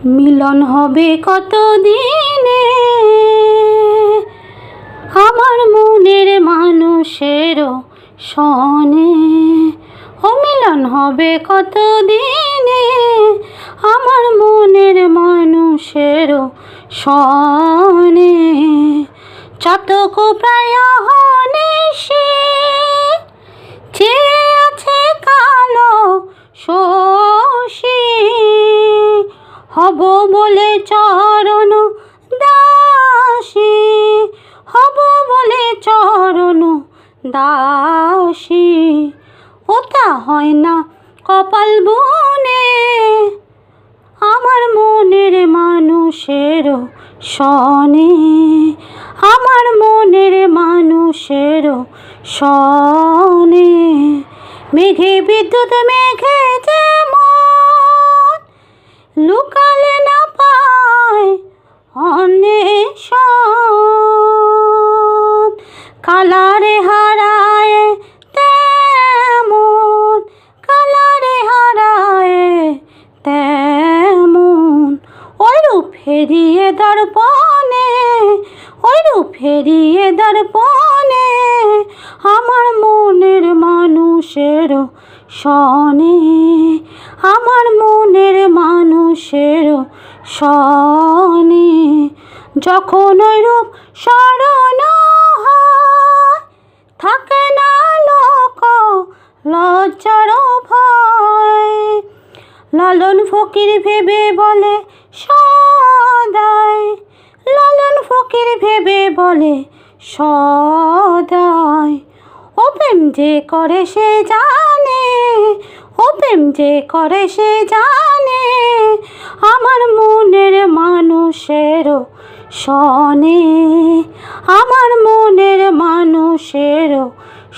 মিলন হবে কত দিনে আমার মনের মানুষের সনে। ও মিলন হবে কত দিনে আমার মনের মানুষের সনে। চাতক প্রায় নিশি চেয়ে আছে কালো শশী, হব বলে চরণ দাসী, হব বলে চরণ দাসী। ওটা হয় না কপাল বুনে আমার মনের মানুষের সনে, আমার মনের মানুষের সনে। মেঘে বিদ্যুৎ মেঘে যেমন লুকালে না পায় অন্বেষণ, কালারে হারায় তেমন, কালারে হারায় তেমন। ওই রূপ ফেরিয়ে দর্পণে, ওই রূপ ফেরিয়ে দর্পণে আমার মনের মানুষের সনে, আমার মনের মানুষের সনে। যখন ওই রূপ স্মরণ হয় থাকে না লোক লজ্জার ভয়, লালন ফকির ভেবে বলে সদাই, লালন ফকির ভেবে বলে সদাই। ও প্রেম যে করে সে জানে, ও প্রেম যে করে সে জানে আমার মনের মানুষের সনে, আমার মনের মানুষের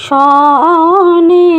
সনে।